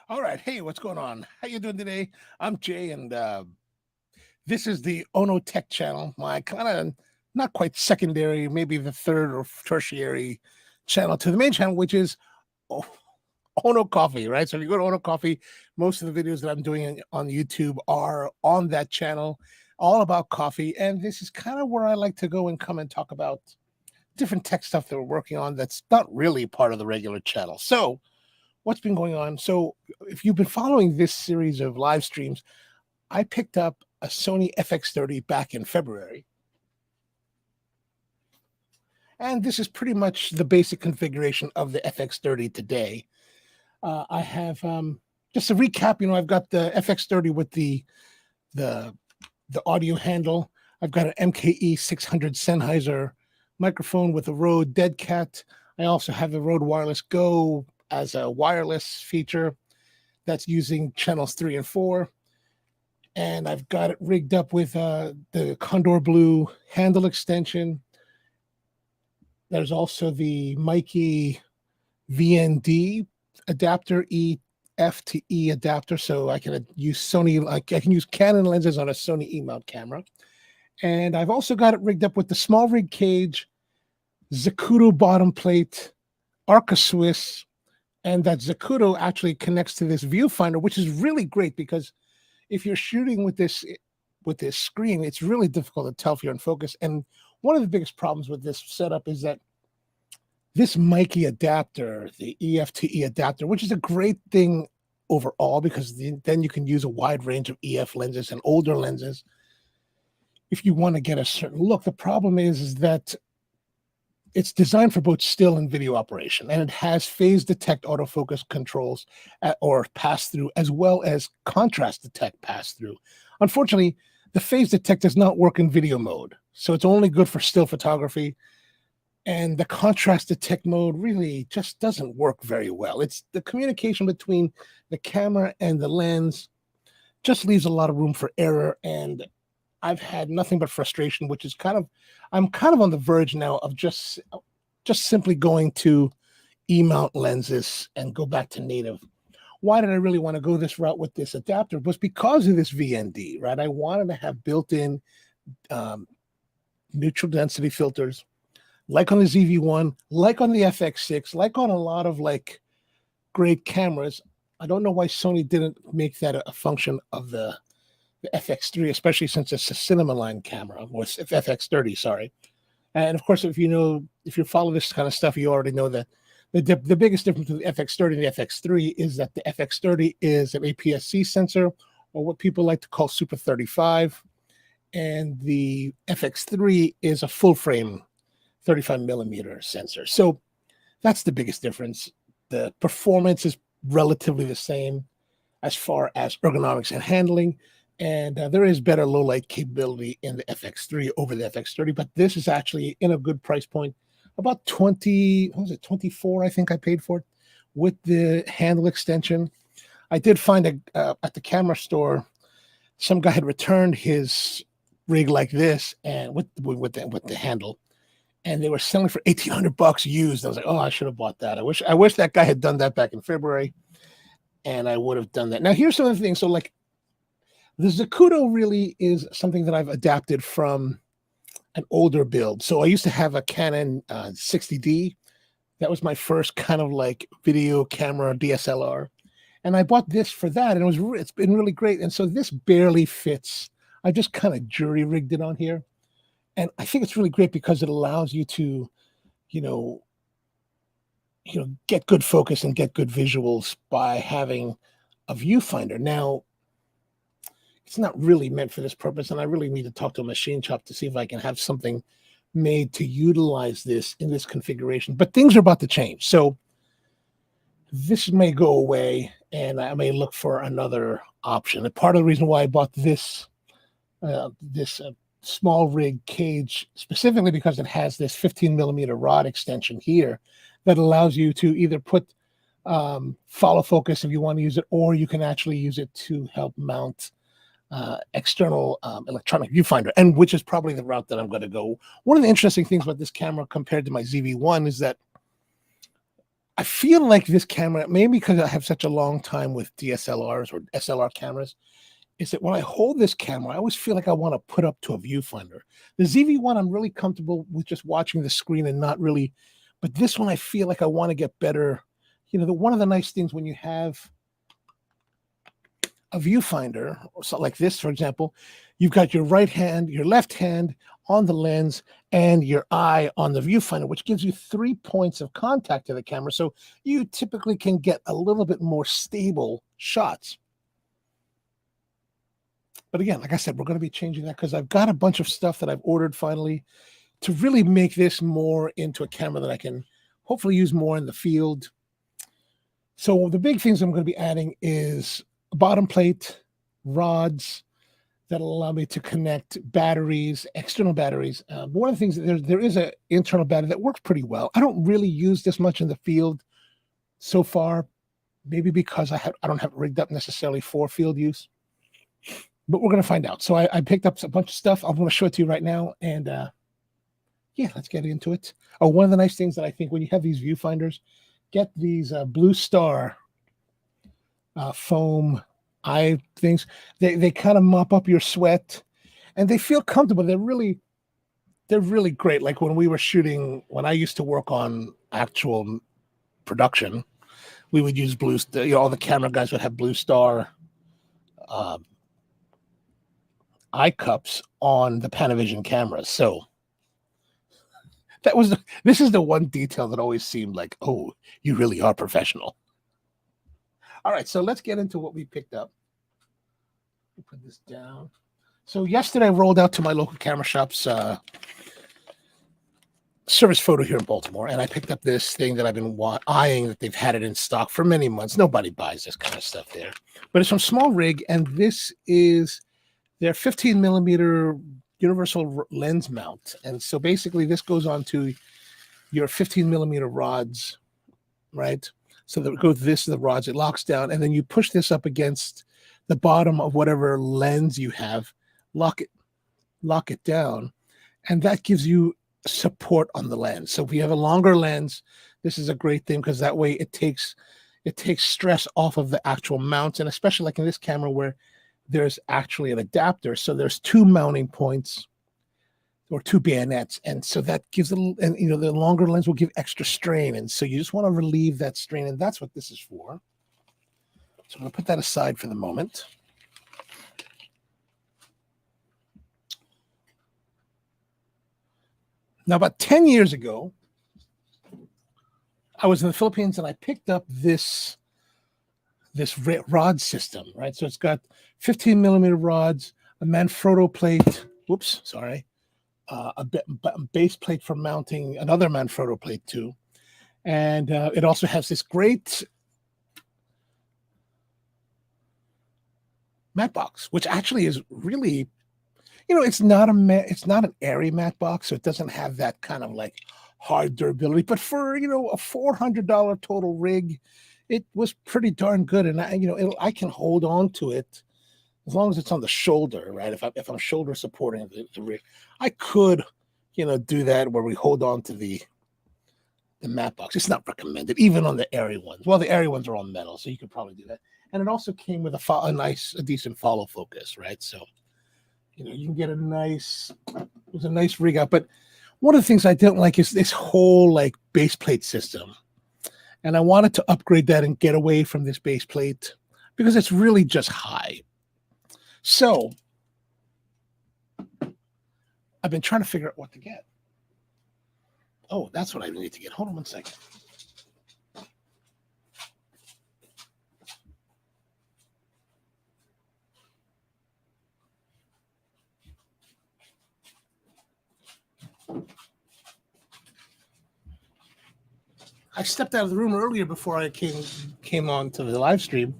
All right. Hey, what's going on? How you doing today? I'm Jay, and this is the Ono Tech channel. My kind of not quite secondary, maybe the third or tertiary channel to the main channel, which is O- Ono Coffee, right? So if you go to Ono Coffee, most of the videos that I'm doing on YouTube are on that channel, all about coffee. And this is kind of where I like to go and come and talk about different tech stuff that we're working on that's not really part of the regular channel. So what's been going on? So if you've been following this series of live streams, I picked up a Sony FX-30 back in February. And this is pretty much the basic configuration of the FX-30 today. I have, just a recap, I've got the FX-30 with the audio handle. I've got an MKE 600 Sennheiser microphone with a Rode Dead Cat. I also have the Rode Wireless Go as a wireless feature that's using channels 3 and 4. And I've got it rigged up with the Kondor Blue handle extension. There's also the Mikey VND adapter, EF to E adapter, so I can use I can use Canon lenses on a Sony E-mount camera. And I've also got it rigged up with the SmallRig cage, Zacuto bottom plate, Arca Swiss, and that Zacuto actually connects to this viewfinder, which is really great because if you're shooting with this screen, it's really difficult to tell if you're in focus. And one of the biggest problems with this setup is that this Mikey adapter, the EF to E adapter, which is a great thing overall because then you can use a wide range of EF lenses and older lenses if you want to get a certain look. The problem is that it's designed for both still and video operation, and it has phase detect autofocus controls or pass through, as well as contrast detect pass through. Unfortunately, the phase detect does not work in video mode, so it's only good for still photography. And the contrast detect mode really just doesn't work very well. It's the communication between the camera and the lens just leaves a lot of room for error. And I've had nothing but frustration, which is I'm kind of on the verge now of just simply going to E-mount lenses and go back to native. Why did I really want to go this route with this adapter? Was because of this VND, right? I wanted to have built-in neutral density filters, like on the ZV-1, like on the FX6, like on a lot of great cameras. I don't know why Sony didn't make that a function of the FX3, especially since it's a cinema line camera, or FX30, sorry. And of course, if you follow this kind of stuff, you already know that the biggest difference between the FX30 and the FX3 is that the FX30 is an APS-C sensor, or what people like to call Super 35, and the FX3 is a full frame 35 millimeter sensor. So that's the biggest difference. The performance is relatively the same as far as ergonomics and handling. And there is better low light capability in the FX3 over the FX30, but this is actually in a good price point, about 24, I think I paid for it, with the handle extension. I did find at the camera store, some guy had returned his rig like this and with the handle, and they were selling for $1,800 used. I was like, oh, I should have bought that. I wish that guy had done that back in February, and I would have done that. Now, here's some of the things. So, the Zacuto really is something that I've adapted from an older build. So I used to have a Canon 60D. That was my first kind of video camera DSLR. And I bought this for that, and it's been really great. And so this barely fits. I just kind of jury rigged it on here. And I think it's really great because it allows you to, get good focus and get good visuals by having a viewfinder. Now, it's not really meant for this purpose, and I really need to talk to a machine shop to see if I can have something made to utilize this in this configuration. But things are about to change. So this may go away, and I may look for another option. And part of the reason why I bought this SmallRig cage specifically because it has this 15 millimeter rod extension here that allows you to either put follow focus if you want to use it, or you can actually use it to help mount external electronic viewfinder, and which is probably the route that I'm going to go. One of the interesting things about this camera compared to my ZV-1 is that I feel like this camera, maybe because I have such a long time with DSLRs or SLR cameras, is that when I hold this camera, I always feel like I want to put up to a viewfinder. The ZV-1, I'm really comfortable with just watching the screen and not really, but this one, I feel like I want to get better. One of the nice things when you have a viewfinder, or so like this, for example, you've got your right hand, your left hand on the lens, and your eye on the viewfinder, which gives you 3 points of contact to the camera. So you typically can get a little bit more stable shots. But again, like I said, we're going to be changing that because I've got a bunch of stuff that I've ordered finally to really make this more into a camera that I can hopefully use more in the field. So the big things I'm going to be adding is a bottom plate, rods that'll allow me to connect batteries, external batteries. One of the things, there is an internal battery that works pretty well. I don't really use this much in the field so far, maybe because I don't have it rigged up necessarily for field use. But we're going to find out. So I picked up a bunch of stuff. I'm going to show it to you right now. And yeah, let's get into it. Oh, one of the nice things that I think when you have these viewfinders, get these Blue Star foam eye things. They kind of mop up your sweat and they feel comfortable. They're really great. Like when we were shooting, when I used to work on actual production, we would use Blue Star. All the camera guys would have Blue Star eye cups on the Panavision cameras. So this is the one detail that always seemed like, oh, you really are professional. All right, so let's get into what we picked up. Put this down. So yesterday I rolled out to my local camera shop's service photo here in Baltimore, and I picked up this thing that I've been eyeing, that they've had it in stock for many months. Nobody buys this kind of stuff there, but it's from SmallRig, and this is their 15 millimeter universal lens mount. And so basically this goes on to your 15 millimeter rods, right? So that goes this to the rods, it locks down, and then you push this up against the bottom of whatever lens you have, lock it down, and that gives you support on the lens. So if you have a longer lens, this is a great thing because that way it takes stress off of the actual mounts, and especially like in this camera where there's actually an adapter, so there's 2 mounting points or 2 bayonets, and so that gives a little, and the longer lens will give extra strain, and so you just want to relieve that strain, and that's what this is for. So I'm going to put that aside for the moment. Now, about 10 years ago, I was in the Philippines and I picked up this rod system, right? So it's got 15 millimeter rods, a Manfrotto plate, a base plate for mounting another Manfrotto plate too. And it also has this great matte box, which actually is really, it's not an airy matte box, so it doesn't have that kind of like hard durability. But for a $400 total rig, it was pretty darn good, and I can hold on to it as long as it's on the shoulder, right? If I'm shoulder supporting the rig, I could, do that where we hold on to the matte box. It's not recommended, even on the airy ones. Well, the airy ones are all metal, so you could probably do that. And it also came with a decent follow focus, right? So, you can get it was a nice rig out. But one of the things I don't like is this whole like base plate system. And I wanted to upgrade that and get away from this base plate because it's really just high. So I've been trying to figure out what to get. Oh, that's what I need to get. Hold on one second. I stepped out of the room earlier before I came on to the live stream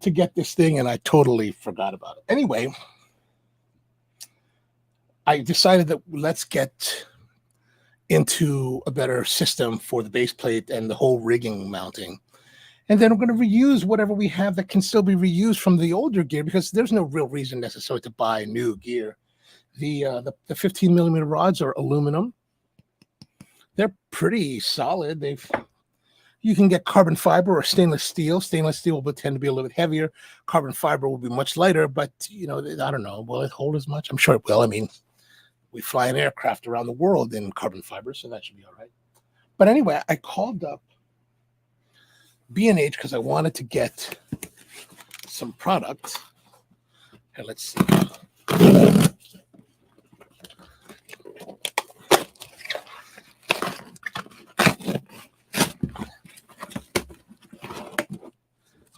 to get this thing, and I totally forgot about it. Anyway, I decided that let's get into a better system for the base plate and the whole rigging mounting. And then we're going to reuse whatever we have that can still be reused from the older gear, because there's no real reason necessarily to buy new gear. The 15 millimeter rods are aluminum. They're pretty solid. You can get carbon fiber or stainless steel. Stainless steel will tend to be a little bit heavier. Carbon fiber will be much lighter, but I don't know. Will it hold as much? I'm sure it will. I mean, we fly an aircraft around the world in carbon fiber, so that should be all right. But anyway, I called up B&H because I wanted to get some product. Here, let's see.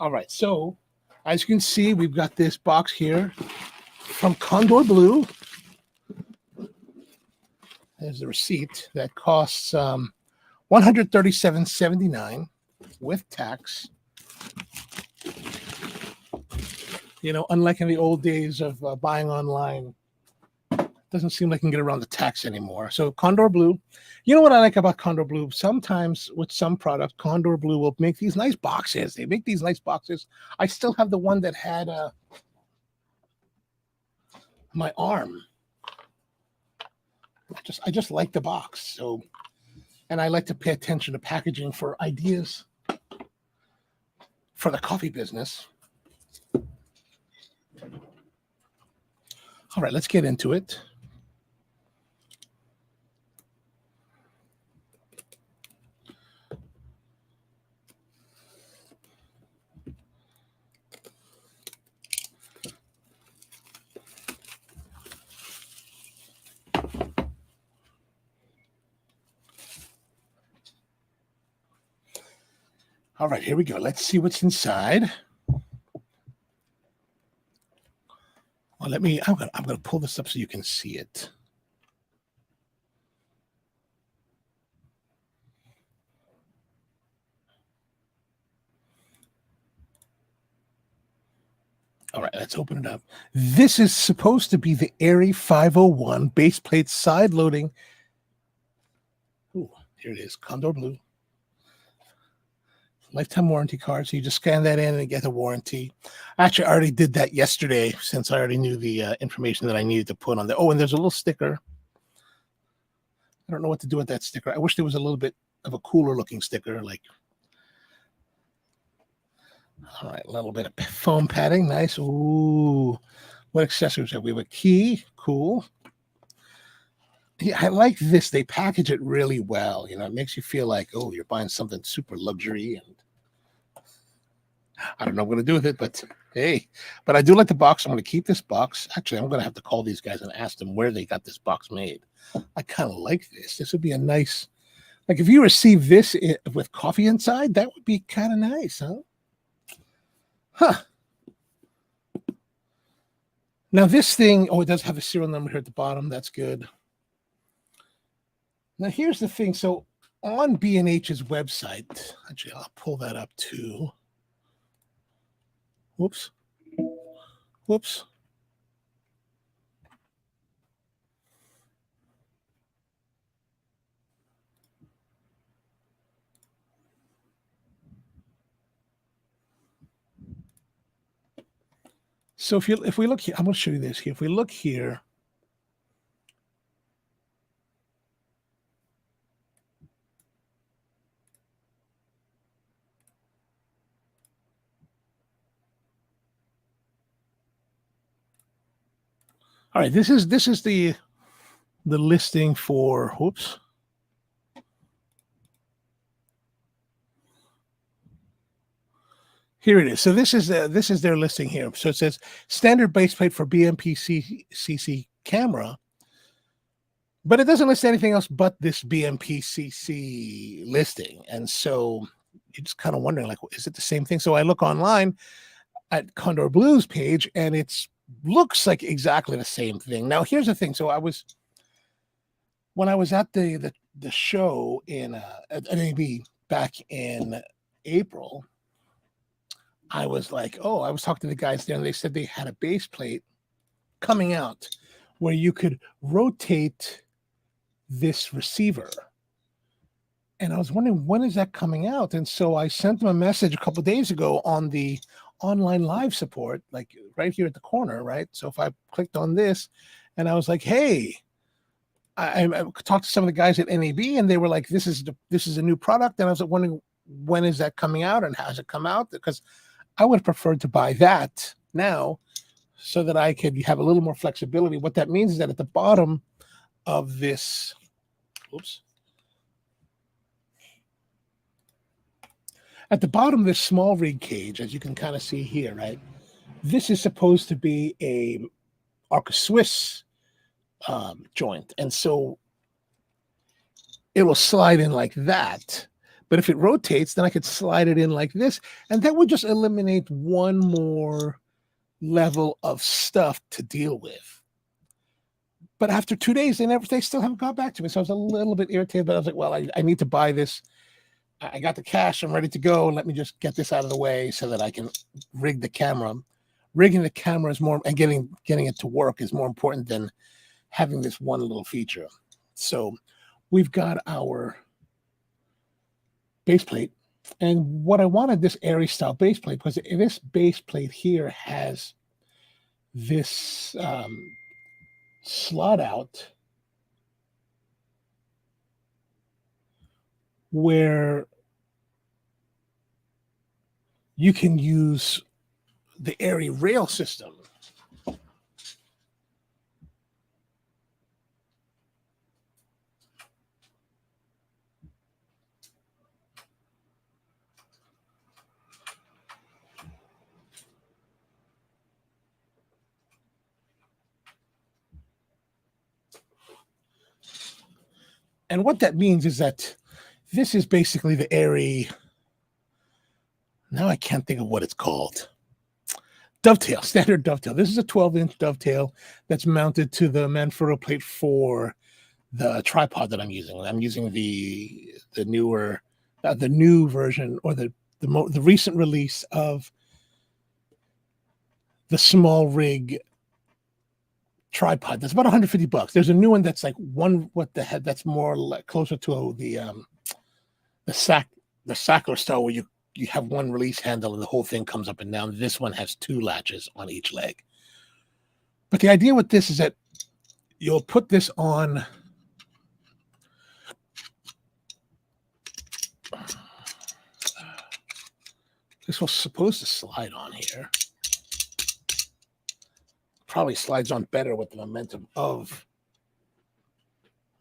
All right, so as you can see, we've got this box here from Kondor Blue. There's the receipt that costs $137.79 with tax. Unlike in the old days of buying online, doesn't seem like I can get around the tax anymore. So Kondor Blue, you know what I like about Kondor Blue? Sometimes with some products, Kondor Blue will make these nice boxes. They make these nice boxes. I still have the one that had my arm. I just like the box. So, and I like to pay attention to packaging for ideas for the coffee business. All right, let's get into it. All right, here we go. Let's see what's inside. Well, I'm gonna pull this up so you can see it. All right, let's open it up. This is supposed to be the Airy 501 base plate side loading. Ooh, here it is, Kondor Blue. Lifetime warranty card. So you just scan that in and get a warranty. Actually, I already did that yesterday since I already knew the information that I needed to put on there. Oh, and there's a little sticker. I don't know what to do with that sticker. I wish there was a little bit of a cooler looking sticker. All right, a little bit of foam padding. Nice. Ooh, what accessories have we? We have a key. Cool. Yeah, I like this. They package it really well. It makes you feel like, oh, you're buying something super luxury. And I don't know what I'm going to do with it, but hey. But I do like the box. I'm going to keep this box. Actually, I'm going to have to call these guys and ask them where they got this box made. I kind of like this. This would be a nice, like if you receive this with coffee inside, that would be kind of nice, huh? Huh. Now this thing, it does have a serial number here at the bottom. That's good. Now here's the thing. So on B&H's website, actually, I'll pull that up too. Whoops. So if we look here, I'm going to show you this here. If we look here, all right, this is the listing for, whoops. Here it is. So this is their listing here. So it says standard base plate for BMP-CC camera, but it doesn't list anything else but this BMP-CC listing. And so you're just kind of wondering, like, is it the same thing? So I look online at Kondor Blue's page, and it looks like exactly the same thing. Now, here's the thing. So when I was at the show at NAB back in April, I was like, I was talking to the guys there, and they said they had a base plate coming out where you could rotate this receiver. And I was wondering, when is that coming out? And so I sent them a message a couple of days ago on the online live support, like right here at the corner, right? So if I clicked on this and I was like, hey, I talked to some of the guys at NAB, and they were like, this is a new product. And I was wondering when is that coming out and how's it come out? Because I would have preferred to buy that now so that I could have a little more flexibility. What that means is that at the bottom of this, at the bottom of this SmallRig cage, as you can kind of see here, right? This is supposed to be a Arca Swiss joint. And so it will slide in like that. But if it rotates, then I could slide it in like this. And that would just eliminate one more level of stuff to deal with. But after 2 days, they still haven't got back to me. So I was a little bit irritated, but I was like, well, I need to buy this. I got the cash. I'm ready to go. Let me just get this out of the way so that I can rig the camera. Rigging the camera is more, and getting it to work is more important than having this one little feature. So we've got our base plate. And what I wanted this Airy style base plate, because this base plate here has this slot out where you can use the Airy rail system. And what that means is that this is basically the Airy, now I can't think of what it's called. Dovetail, standard dovetail. This is a 12-inch dovetail that's mounted to the Manfrotto plate for the tripod that I'm using. I'm using the newer, the new version, or the recent release of the SmallRig tripod. That's about $150. There's a new one that's like that's more like closer to the Sackler style, where you have one release handle and the whole thing comes up and down. This one has 2 latches on each leg. But the idea with this is that you'll put this on this was supposed to slide on here. Probably slides on better with the momentum of,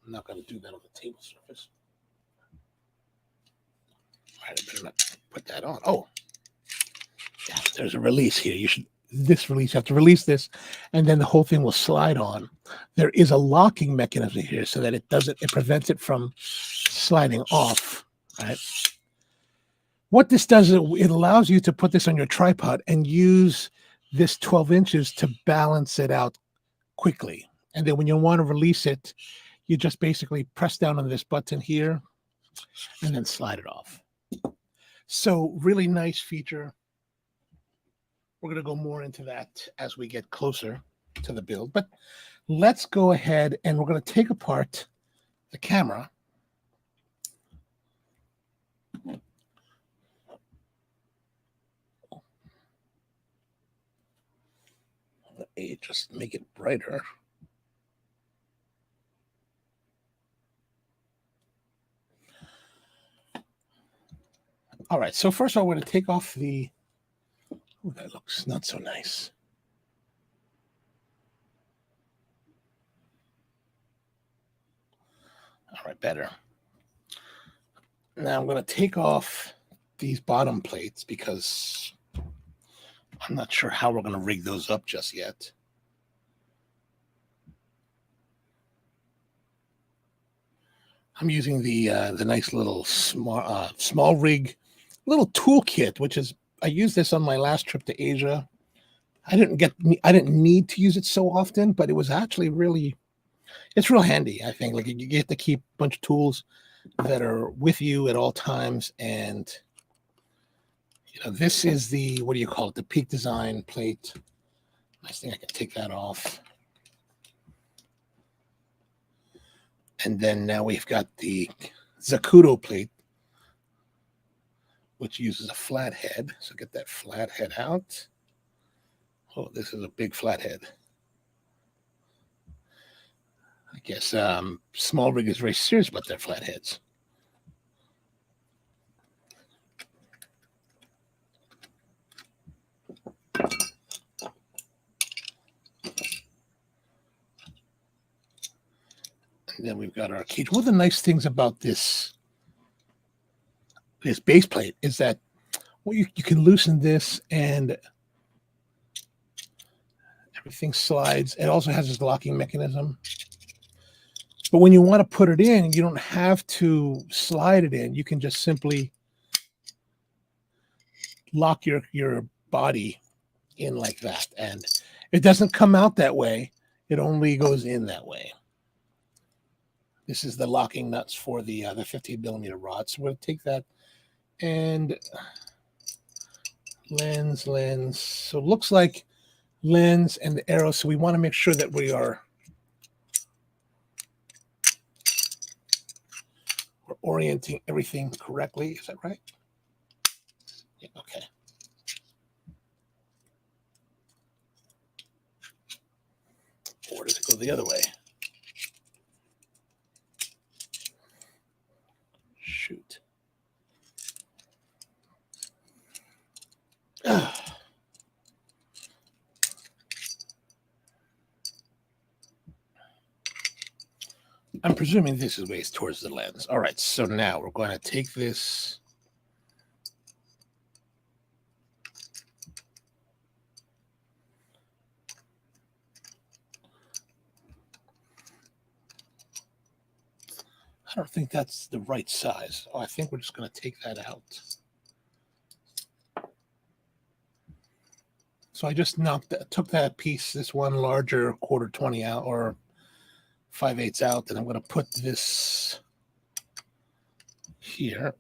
I'm not going to do that on the table surface. All right, I better not put that on. Oh, yeah, there's a release here. You have to release this, and then the whole thing will slide on. There is a locking mechanism here so that it prevents it from sliding off, right? What this does is it allows you to put this on your tripod and use this 12 inches to balance it out quickly. And then when you want to release it, you just basically press down on this button here and then slide it off. So really nice feature. We're going to go more into that as we get closer to the build. But let's go ahead and we're going to take apart the camera. Let me just make it brighter. All right, so first of all, we're going to take off the, oh, that looks not so nice. All right, better. Now I'm going to take off these bottom plates because I'm not sure how we're going to rig those up just yet. I'm using the nice little SmallRig little toolkit, which is, I used this on my last trip to Asia. I didn't need to use it so often, but it was actually it's real handy. I think like you get to keep a bunch of tools that are with you at all times. And this is the, what do you call it? The Peak Design plate. Nice thing, I can take that off. And then now we've got the Zacuto plate, which uses a flat head. So get that flat head out. Oh, this is a big flat head. I guess SmallRig is very serious about their flat heads. And then we've got our cage. One of the nice things about this base plate is that you can loosen this and everything slides. It also has this locking mechanism. But when you want to put it in, you don't have to slide it in. You can just simply lock your body in like that. And it doesn't come out that way. It only goes in that way. This is the locking nuts for the 15mm rod. So we're going to take that and lens. So it looks like lens and the arrow. So we want to make sure that we're orienting everything correctly. Is that right? Yeah, okay. Or does it go the other way? Shoot. I'm presuming this is ways towards the lens. All right, so now we're going to take this. I don't think that's the right size. Oh, I think we're just going to take that out. So I just took that piece, this one larger 1/4-20 out or 5/8 out, and I'm going to put this here.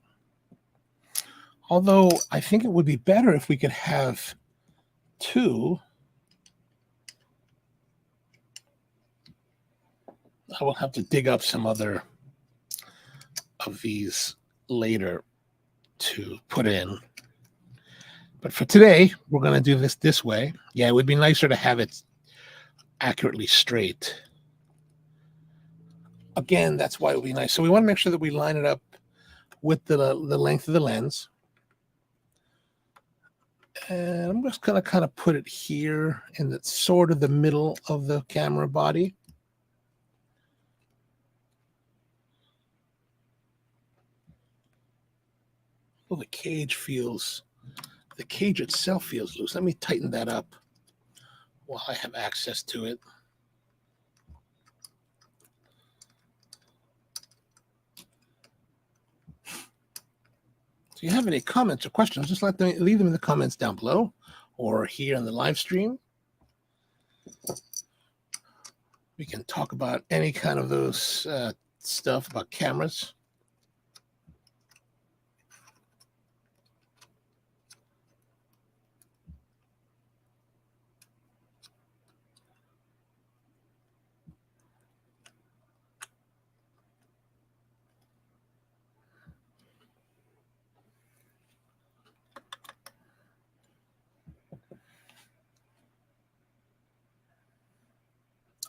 Although I think it would be better if we could have two. I will have to dig up some other of these later to put in. But for today, we're going to do this way. Yeah, it would be nicer to have it accurately straight. Again, that's why it would be nice. So we want to make sure that we line it up with the length of the lens. And I'm just going to kind of put it here in the sort of the middle of the camera body. Well, the cage itself feels loose. Let me tighten that up while I have access to it. If you have any comments or questions, just leave them in the comments down below or here in the live stream. We can talk about any kind of those stuff about cameras.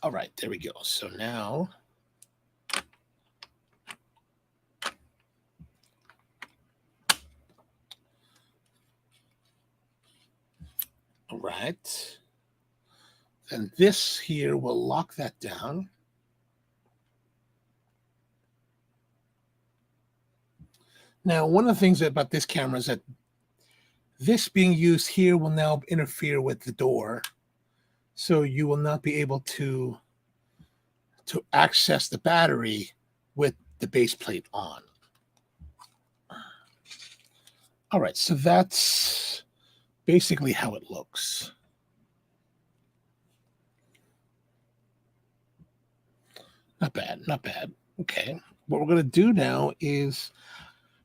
All right, there we go. So now, all right, and this here will lock that down. Now, one of the things about this camera is that this being used here will now interfere with the door. So you will not be able to access the battery with the base plate on. All right, so that's basically how it looks. Not bad, not bad. Okay, what we're going to do now is,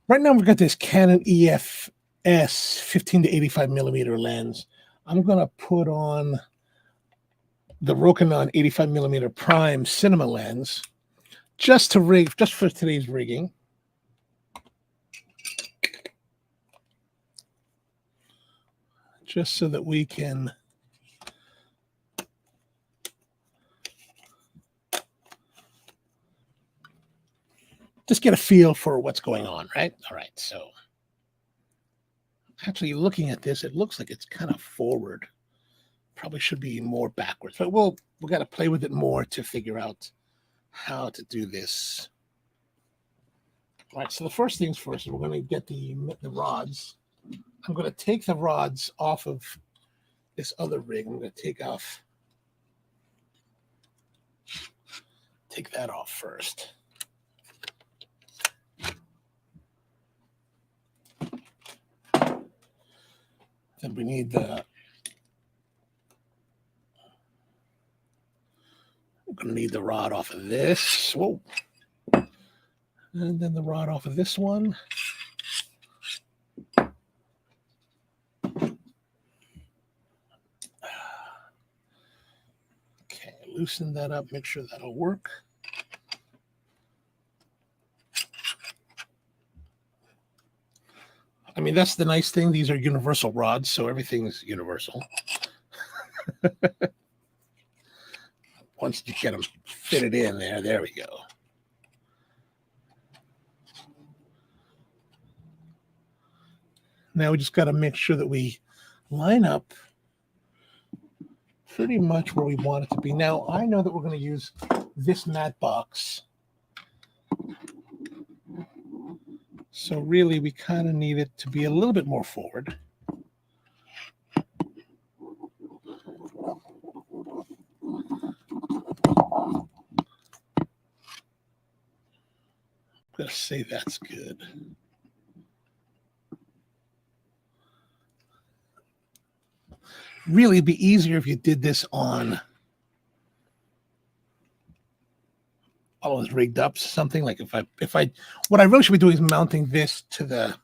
right now we've got this Canon EFS 15-85mm lens. I'm going to put on the Rokinon 85mm prime cinema lens just for today's rigging. Just so that we can just get a feel for what's going on, right? All right, so actually looking at this, it looks like it's kind of forward. Probably should be more backwards, but we got to play with it more to figure out how to do this. All right, so the first things first is we're going to get the rods. I'm going to take the rods off of this other rig. I'm going to take that off first. Then we need we're going to need the rod off of this. Whoa. And then the rod off of this one. Okay, loosen that up, make sure that'll work. I mean, that's the nice thing. These are universal rods, so everything's universal. Once you get them fitted in there we go. Now we just got to make sure that we line up pretty much where we want it to be. Now, I know that we're going to use this mat box. So really, we kind of need it to be a little bit more forward. I'm going to say that's good. Really, it'd be easier if you did this on all those rigged up, something like what I really should be doing is mounting this to the,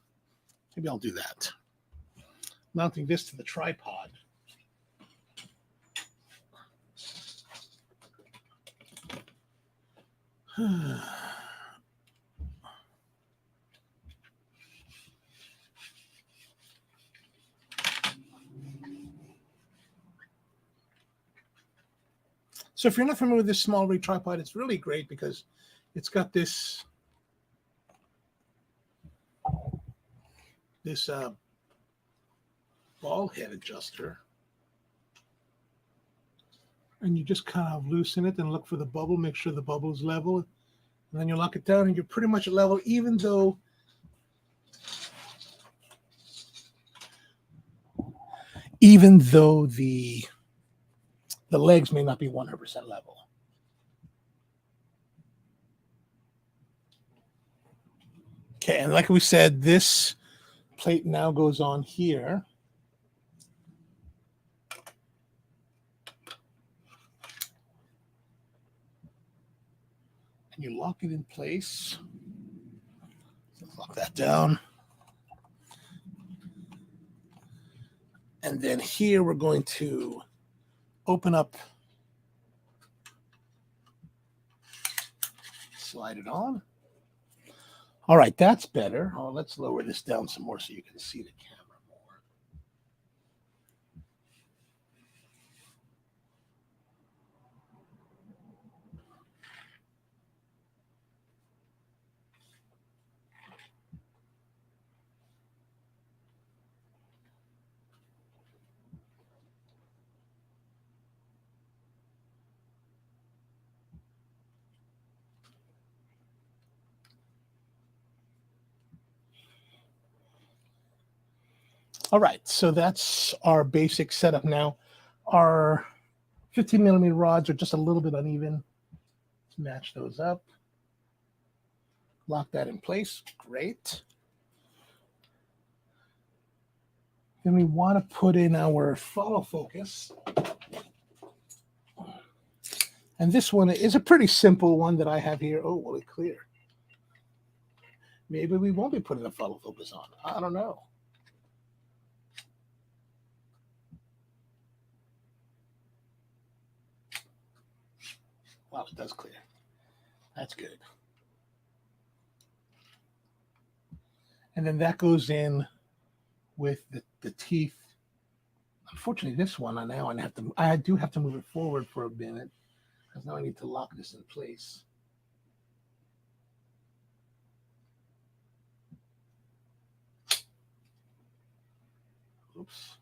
maybe I'll do that. Mounting this to the tripod. So if you're not familiar with this SmallRig tripod, it's really great because it's got this ball head adjuster. And you just kind of loosen it and look for the bubble, make sure the bubble is level. And then you lock it down and you're pretty much at level, even though the legs may not be 100% level. Okay, and like we said, this plate now goes on here. And you lock it in place. Lock that down. And then here we're going to open up, slide it on. All right, that's better. Oh, let's lower this down some more so you can see the camera more. All right, so that's our basic setup now. Our 15 millimeter rods are just a little bit uneven. Let's match those up. Lock that in place. Great. Then we want to put in our follow focus. And this one is a pretty simple one that I have here. Oh, will it clear? Maybe we won't be putting a follow focus on. I don't know. Wow, it does clear. That's good. And then that goes in with the teeth. Unfortunately, this one I do have to move it forward for a minute because now I need to lock this in place. Oops.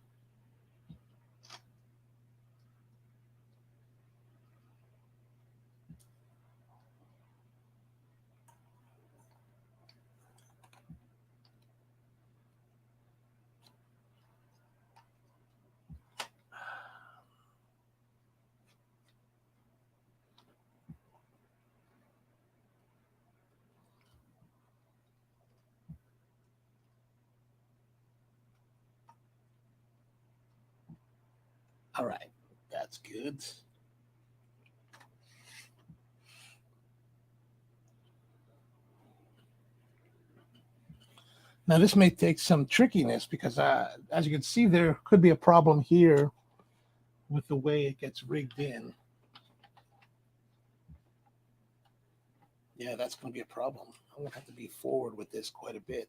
All right, that's good. Now this may take some trickiness because as you can see, there could be a problem here with the way it gets rigged in. Yeah, that's going to be a problem. I'm going to have to be forward with this quite a bit.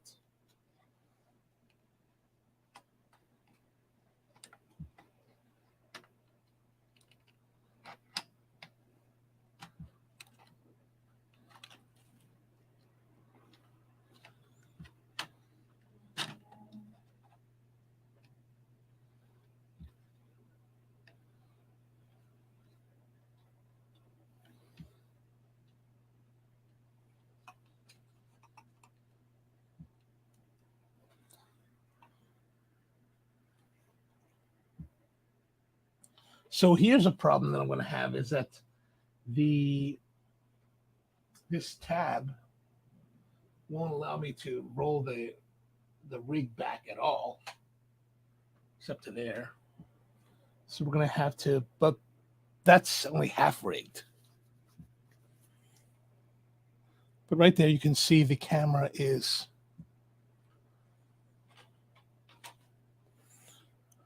So here's a problem that I'm going to have is that this tab won't allow me to roll the rig back at all, except to there. So we're going to have to, but that's only half rigged. But right there, you can see the camera is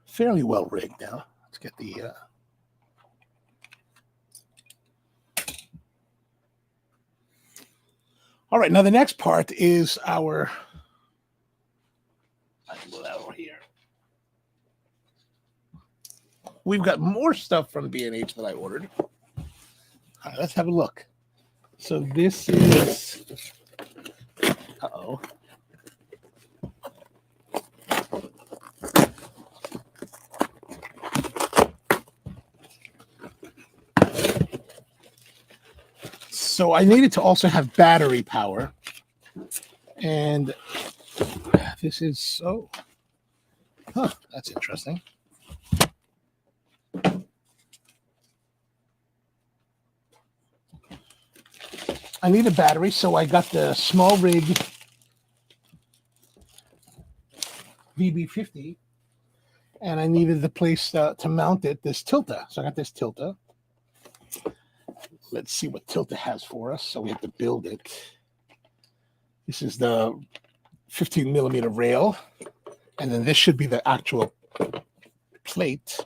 fairly well rigged now. Let's get the all right, now the next part is our over here. We've got more stuff from B&H that I ordered. All right, let's have a look. So this is uh-oh. So I needed to also have battery power. And this is that's interesting. I need a battery, so I got the SmallRig VB50, and I needed the place to mount it, this Tilta. So I got this Tilta. Let's see what Tilta has for us. So we have to build it. This is the 15 millimeter rail, and then this should be the actual plate.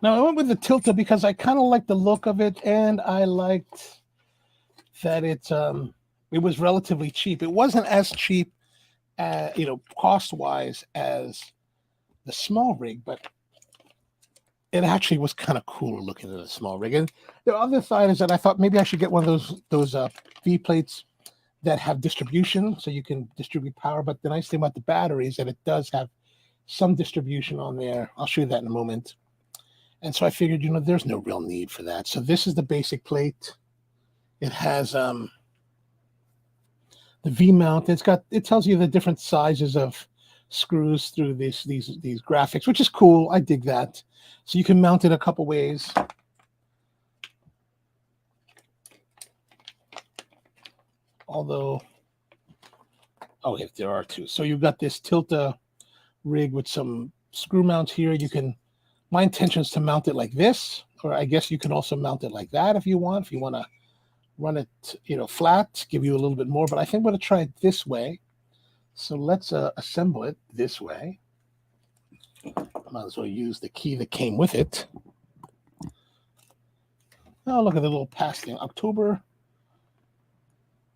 Now, I went with the Tilta because I kind of liked the look of it, and I liked that it was relatively cheap. It wasn't as cheap, cost-wise as the SmallRig, but it actually was kind of cool looking at the SmallRig. And the other side is that I thought maybe I should get one of those V plates that have distribution, so you can distribute power. But the nice thing about the battery is that it does have some distribution on there. I'll show you that in a moment. And so I figured, there's no real need for that. So this is the basic plate. It has the V mount. It tells you the different sizes of screws through these graphics, which is cool. I dig that. So you can mount it a couple ways. Although, if there are two. So you've got this Tilta rig with some screw mounts here. My intention is to mount it like this, or I guess you can also mount it like that if you want. If you want to run it, flat, give you a little bit more. But I think I'm going to try it this way. So let's assemble it this way. Might as well use the key that came with it. Oh, look at the little passing. October.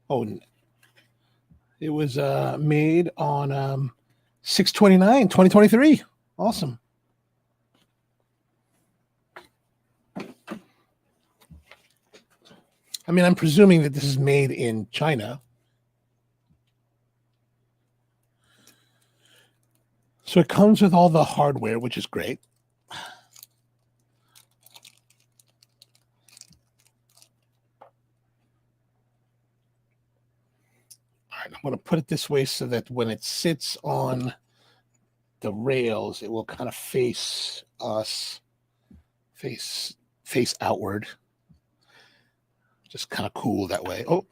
Oh, it was made on 6/29/2023. Awesome. I mean, I'm presuming that this is made in China. So it comes with all the hardware, which is great. All right, I'm going to put it this way so that when it sits on the rails, it will kind of face us, face outward. Just kind of cool that way. Oh.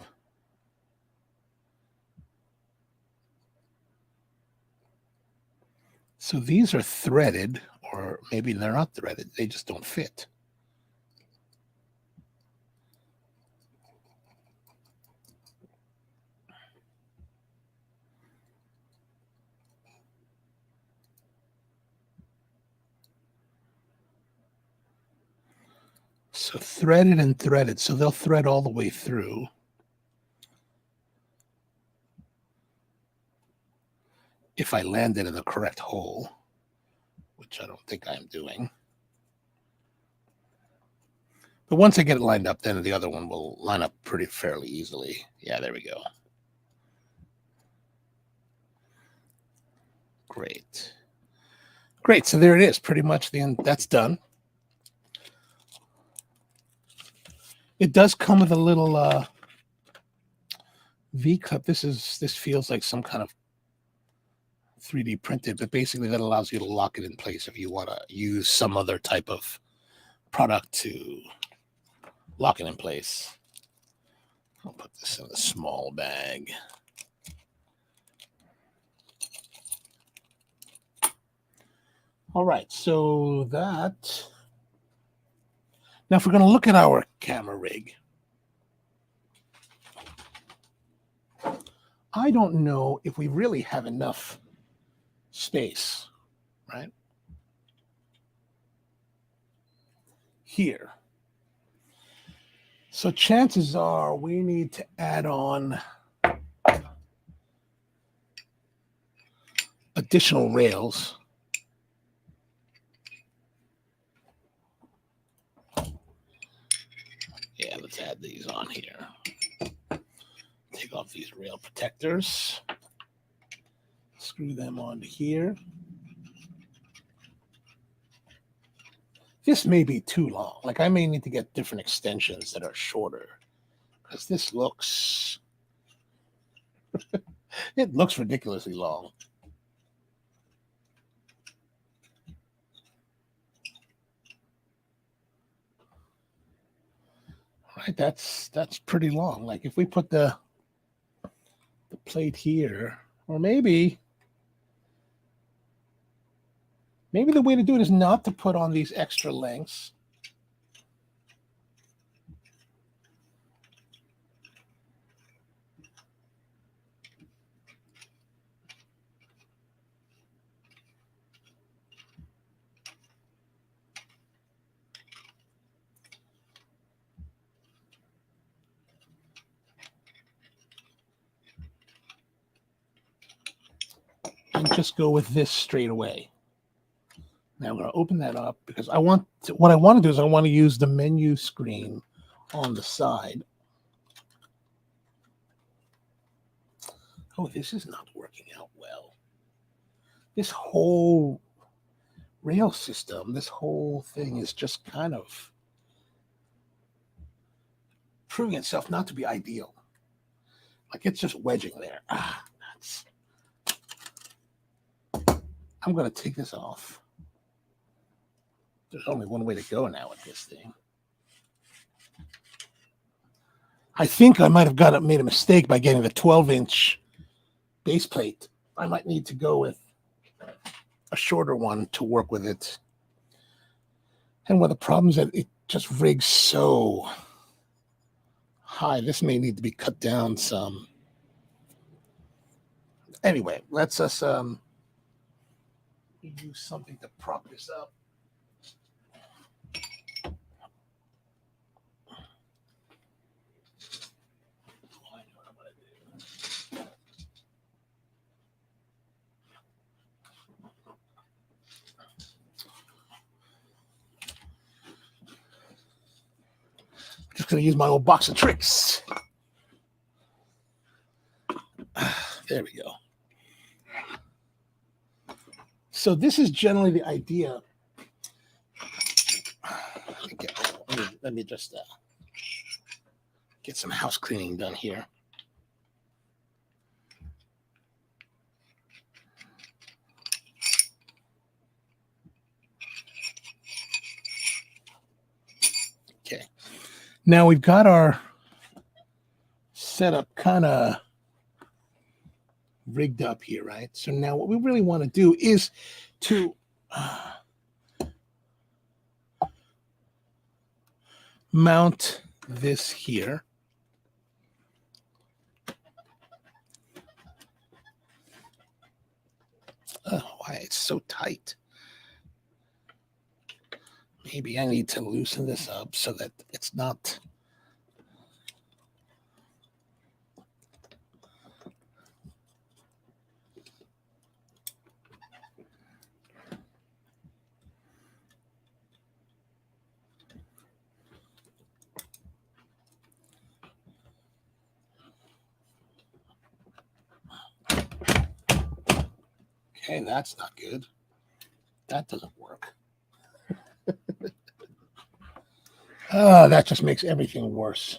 So these are threaded, or maybe they're not threaded. They just don't fit. So threaded and threaded. So they'll thread all the way through. If I land it in the correct hole, which I don't think I'm doing. But once I get it lined up, then the other one will line up pretty fairly easily. Yeah, there we go. Great. Great. So there it is. Pretty much the end. That's done. It does come with a little V-cup. This feels like some kind of 3D printed, but basically that allows you to lock it in place if you want to use some other type of product to lock it in place. I'll put this in a small bag. All right, so that. Now, if we're going to look at our camera rig, I don't know if we really have enough space, right? Here. So chances are we need to add on additional rails. Yeah, let's add these on here. Take off these rail protectors. Screw them onto here. This may be too long. Like I may need to get different extensions that are shorter because this looks, it looks ridiculously long. Right, that's pretty long. Like if we put the plate here, or maybe the way to do it is not to put on these extra lengths. And just go with this straight away. Now I'm going to open that up because what I want to do is I want to use the menu screen on the side. Oh, this is not working out well. This whole rail system, this whole thing is just kind of proving itself not to be ideal. Like it's just wedging there. I'm going to take this off. There's only one way to go now with this thing. I think I might have made a mistake by getting the 12-inch base plate. I might need to go with a shorter one to work with it. And one of the problems is that it just rigs so high. This may need to be cut down some. Anyway, let's us use something to prop this up. Just going to use my old box of tricks. There we go. So this is generally the idea. Let me just get some house cleaning done here. Now we've got our setup kind of rigged up here, right? So now what we really want to do is to mount this here. Oh, why it's so tight. Maybe I need to loosen this up so that it's not. Okay, that's not good. That doesn't work. Oh, that just makes everything worse.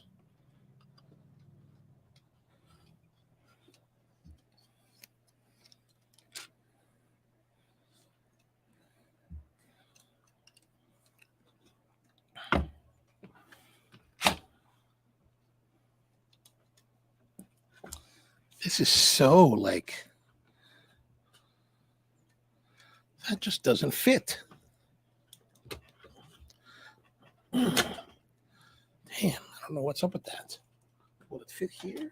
This is so like, that just doesn't fit. Damn, I don't know what's up with that. Will it fit here?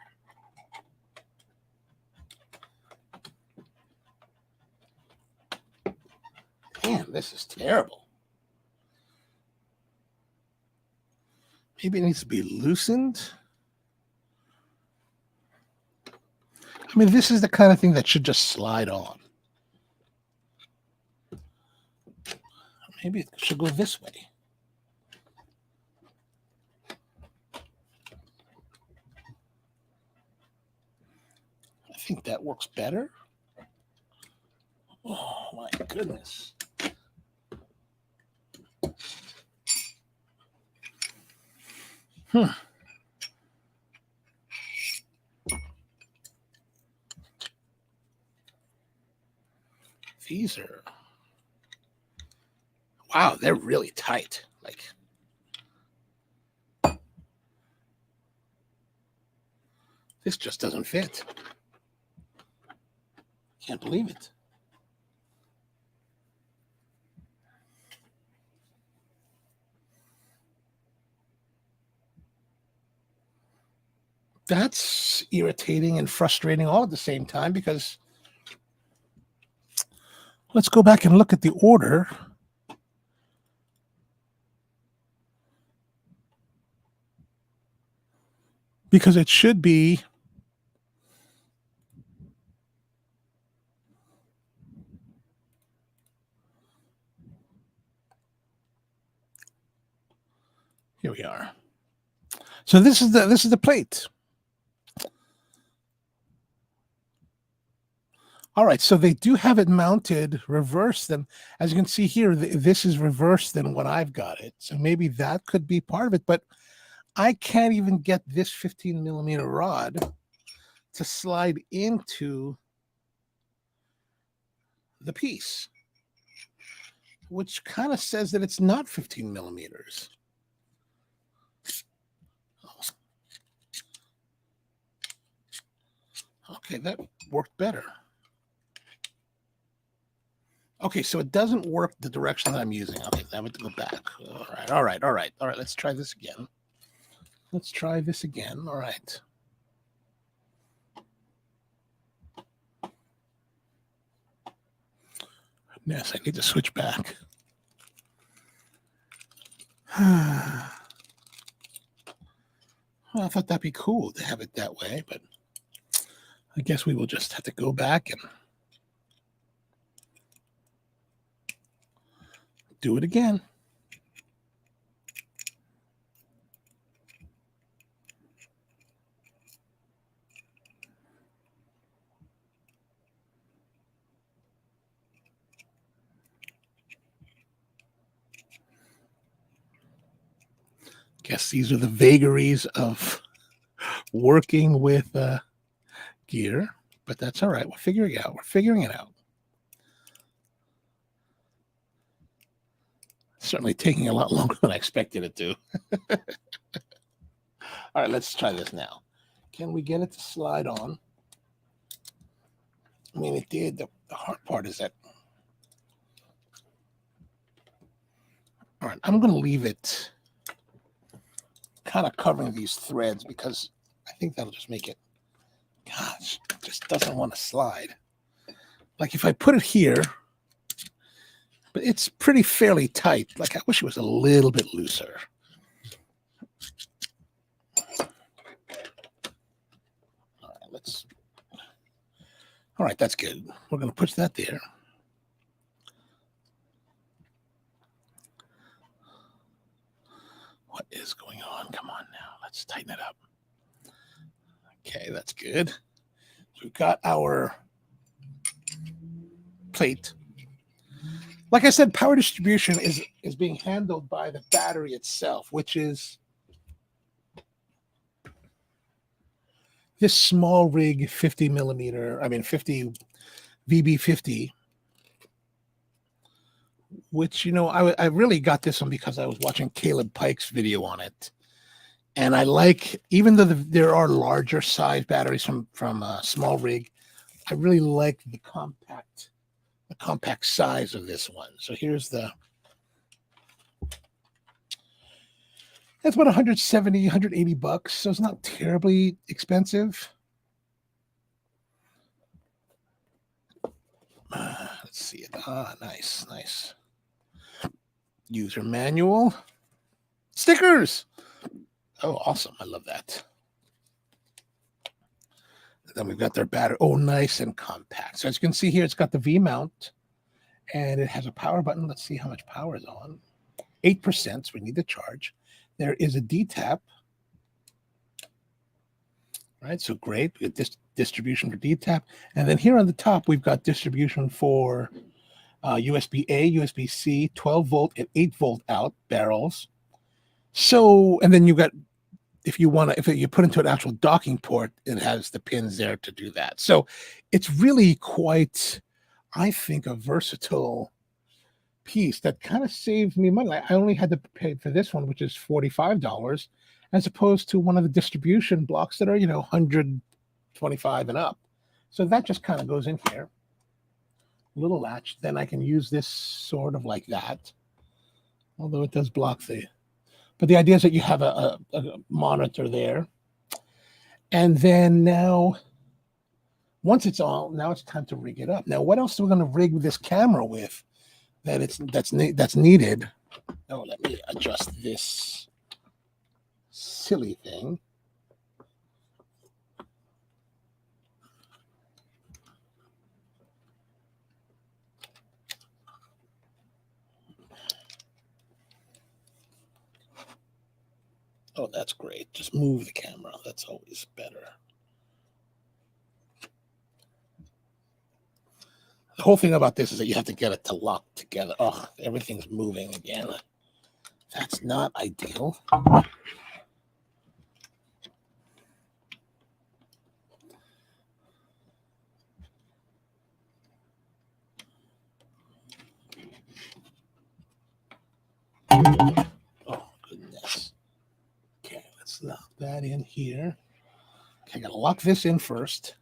Damn, this is terrible. Maybe it needs to be loosened. I mean, this is the kind of thing that should just slide on. Maybe it should go this way. I think that works better. Oh, my goodness. These are, wow, they're really tight. Like, this just doesn't fit. Can't believe it. That's irritating and frustrating all at the same time, because let's go back and look at the order. Because it should be here we are. So this is the plate. All right, so they do have it mounted reverse. Then, as you can see here, this is reverse than what I've got it. So maybe that could be part of it, but I can't even get this 15 millimeter rod to slide into the piece, which kind of says that it's not 15 millimeters. Okay, that worked better. Okay, so it doesn't work the direction that I'm using. Okay, I have to go back. All right. Let's try this again. All right. Yes, I need to switch back. Well, I thought that'd be cool to have it that way, but I guess we will just have to go back and do it again. Guess these are the vagaries of working with gear, but that's all right. We're figuring it out. Certainly taking a lot longer than I expected it to. All right, let's try this now. Can we get it to slide on? I mean, it did. The hard part is that. All right, I'm going to leave it kind of covering these threads because I think that'll just make it. Gosh, it just doesn't want to slide. Like if I put it here, but it's pretty fairly tight. Like I wish it was a little bit looser. All right, that's good. We're going to push that there. What is going on? Come on now. Let's tighten it up. Okay, that's good. So we've got our plate. Like I said, power distribution is being handled by the battery itself, which is this SmallRig 50 VB50, which, I really got this one because I was watching Caleb Pike's video on it. And I like, even though there are larger size batteries from SmallRig, I really like the compact size of this one. So here's that's about 170, 180 bucks. So it's not terribly expensive. Let's see it. Nice. User manual. Stickers. Oh, awesome. I love that. Then we've got their battery. Oh, nice and compact. So as you can see here, it's got the V mount and it has a power button. Let's see how much power is on. 8%. So we need to charge. There is a D tap. Right. So great. We get this distribution for D tap. And then here on the top, we've got distribution for USB-A, USB-C, 12 volt and 8 volt out barrels. So, and then you've got, if you put into an actual docking port, it has the pins there to do that. So it's really quite, I think, a versatile piece that kind of saves me money. I only had to pay for this one, which is $45, as opposed to one of the distribution blocks that are, $125 and up. So that just kind of goes in here. Little latch. Then I can use this sort of like that, although it does block but the idea is that you have a monitor there. And then now, once it's on, now it's time to rig it up. Now, what else are we going to rig this camera with that's needed? Oh, let me adjust this silly thing. Oh, that's great. Just move the camera. That's always better. The whole thing about this is that you have to get it to lock together. Oh, everything's moving again. That's not ideal. Oh, goodness. Okay, let's lock that in here. Okay, I gotta lock this in first.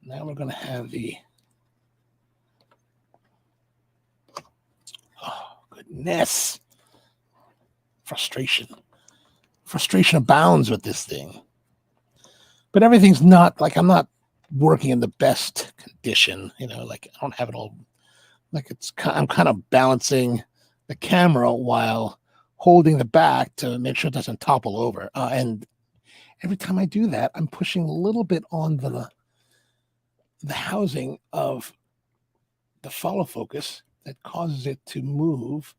Now we're gonna have oh, goodness. Frustration abounds with this thing. But everything's not, like, I'm not working in the best condition, like I don't have it all, like I'm kind of balancing the camera while holding the back to make sure it doesn't topple over. And every time I do that, I'm pushing a little bit on the housing of the follow focus that causes it to move.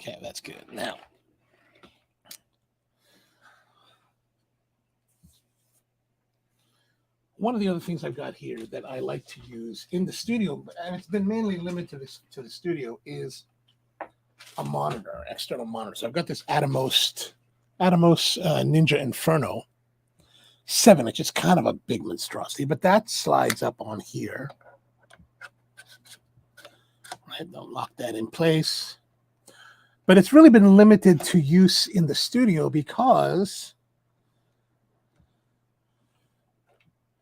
Okay, that's good. Now, one of the other things I've got here that I like to use in the studio, and it's been mainly limited to the studio, is a monitor, external monitor. So I've got this Atomos Ninja Inferno 7 inch. It's kind of a big monstrosity, but that slides up on here. ahead and lock that in place. But it's really been limited to use in the studio because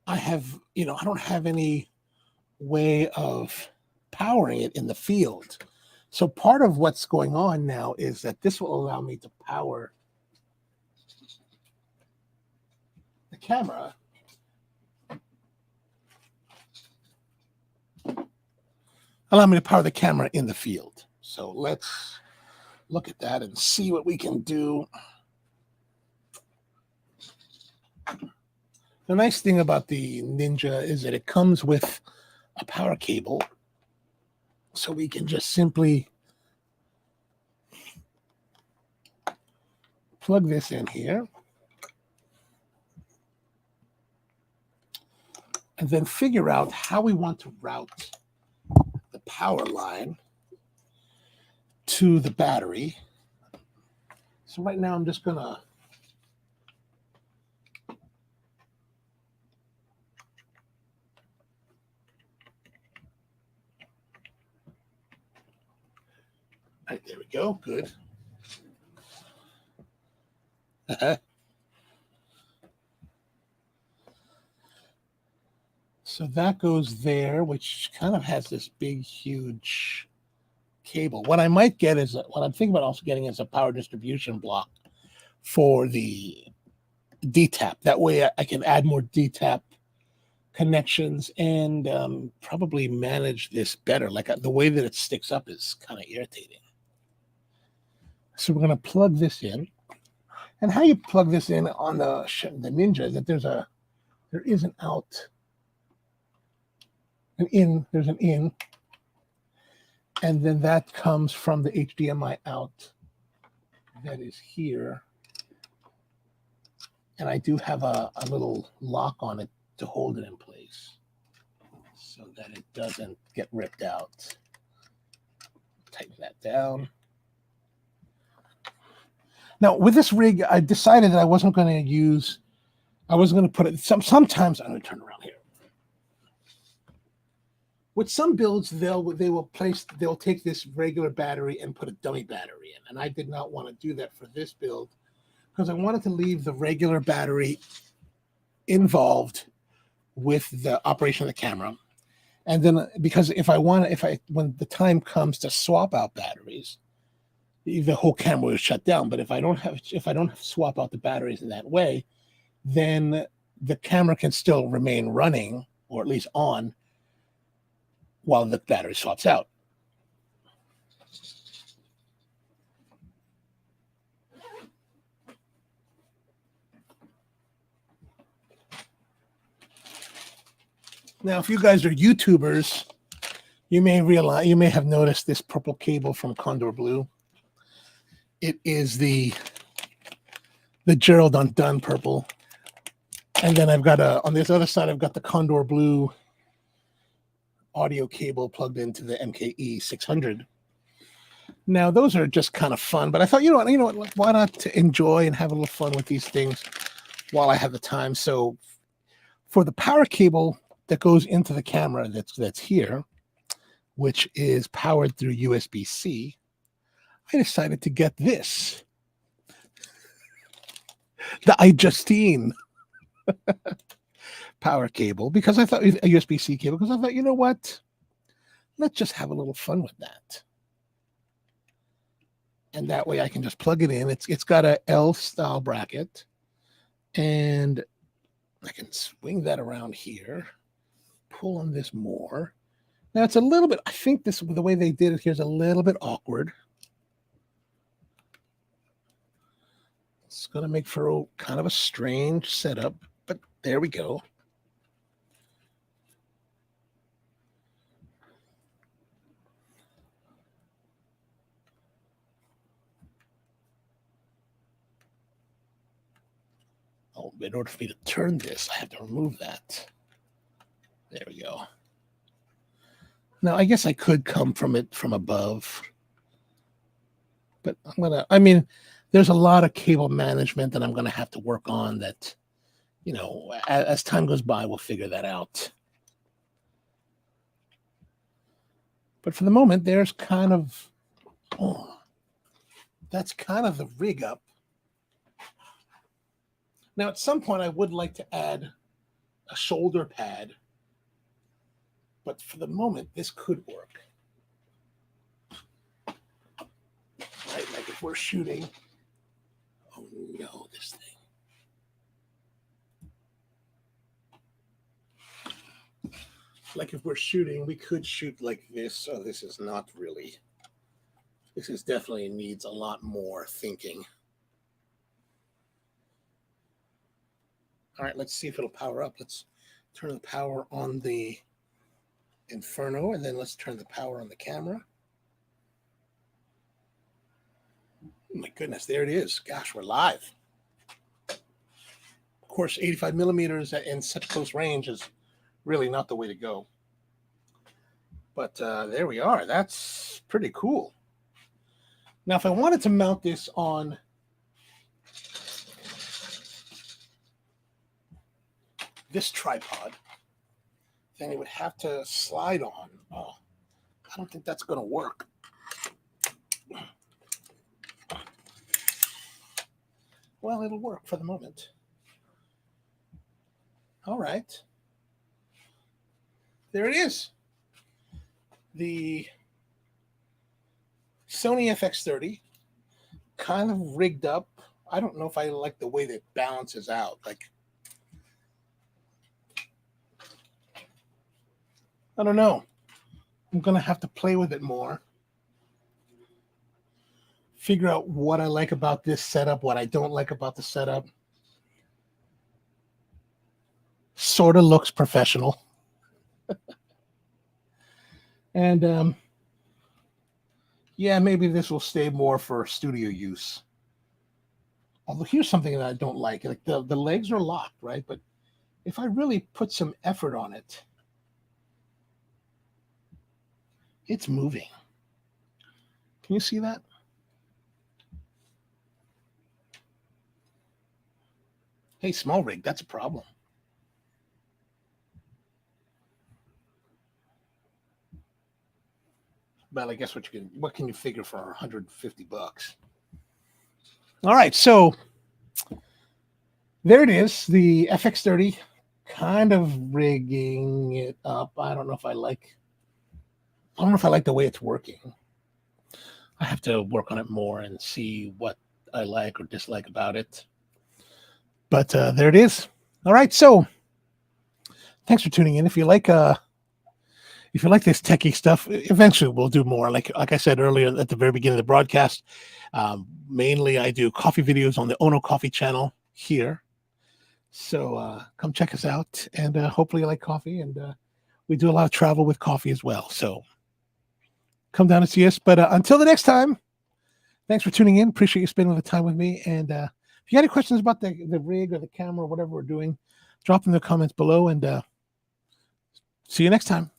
I have, I don't have any way of powering it in the field. So part of what's going on now is that this will allow me to power the camera in the field. So let's look at that and see what we can do. The nice thing about the Ninja is that it comes with a power cable. So we can just simply plug this in here. And then figure out how we want to route the power line to the battery. So right now I'm just going to right, there we go. Good. So that goes there, which kind of has this big, huge cable. What I might get is, what I'm thinking about also getting is a power distribution block for the DTAP. That way I can add more DTAP connections and probably manage this better. Like the way that it sticks up is kind of irritating. So we're going to plug this in. And how you plug this in on the Ninja is that there is an out, an in, there's an in, and then that comes from the HDMI out that is here. And I do have a little lock on it to hold it in place so that it doesn't get ripped out. Tighten that down. Now, with this rig, I decided that I wasn't going to put it, sometimes I'm going to turn around here. With some builds, they'll take this regular battery and put a dummy battery in. And I did not want to do that for this build because I wanted to leave the regular battery involved with the operation of the camera. And then because when the time comes to swap out batteries, the whole camera is shut down. But if I don't swap out the batteries in that way, then the camera can still remain running, or at least on, while the battery swaps out. Now, if you guys are YouTubers, you may have noticed this purple cable from Kondor Blue. It is the Gerald Undone purple. And then I've got on this other side, I've got the Kondor Blue audio cable plugged into the MKE 600. Now, those are just kind of fun, but I thought, you know what, why not to enjoy and have a little fun with these things while I have the time. So for the power cable that goes into the camera that's here, which is powered through USB-C, I decided to get this, the iJustine power cable, because I thought a USB-C cable, because I thought, you know what, let's just have a little fun with that. And that way I can just plug it in. It's got a L style bracket, and I can swing that around here, pull on this more. Now it's a little bit, I think the way they did it here is a little bit awkward. It's going to make for kind of a strange setup, but there we go. Oh, in order for me to turn this, I have to remove that. There we go. Now, I guess I could come from above, but there's a lot of cable management that I'm going to have to work on that, as time goes by, we'll figure that out. But for the moment, there's kind of, that's kind of the rig up. Now, at some point, I would like to add a shoulder pad, but for the moment, this could work. Right, like if we're shooting, oh no, this thing. Like if we're shooting, we could shoot like this. So this is not really, this is definitely needs a lot more thinking. All right, let's see if it'll power up. Let's turn the power on the Inferno, and then let's turn the power on the camera. Oh my goodness, there it is. Gosh, we're live. Of course, 85 millimeters in such close range is really not the way to go. But there we are. That's pretty cool. Now, if I wanted to mount this on this tripod, then it would have to slide on. Oh, I don't think that's going to work. Well, it'll work for the moment. All right. There it is. The Sony FX-30, kind of rigged up. I don't know if I like the way that it balances out. Like, I don't know. I'm going to have to play with it more. Figure out what I like about this setup, what I don't like about the setup. Sort of looks professional. And yeah, maybe this will stay more for studio use. Although here's something that I don't like. Like the legs are locked, right? But if I really put some effort on it, it's moving. Can you see that? Hey, SmallRig, that's a problem. But I guess what can you figure for $150? All right, so there it is, the FX-30, kind of rigging it up. I don't know if I like the way it's working. I have to work on it more and see what I like or dislike about it. But there it is. All right, so thanks for tuning in. If you like this techie stuff, eventually we'll do more. Like I said earlier at the very beginning of the broadcast, mainly I do coffee videos on the Ono Coffee channel here. So come check us out, and hopefully you like coffee. And we do a lot of travel with coffee as well. So come down and see us. But until the next time, thanks for tuning in. Appreciate you spending the time with me. And if you got any questions about the rig or the camera or whatever we're doing, drop them in the comments below. And see you next time.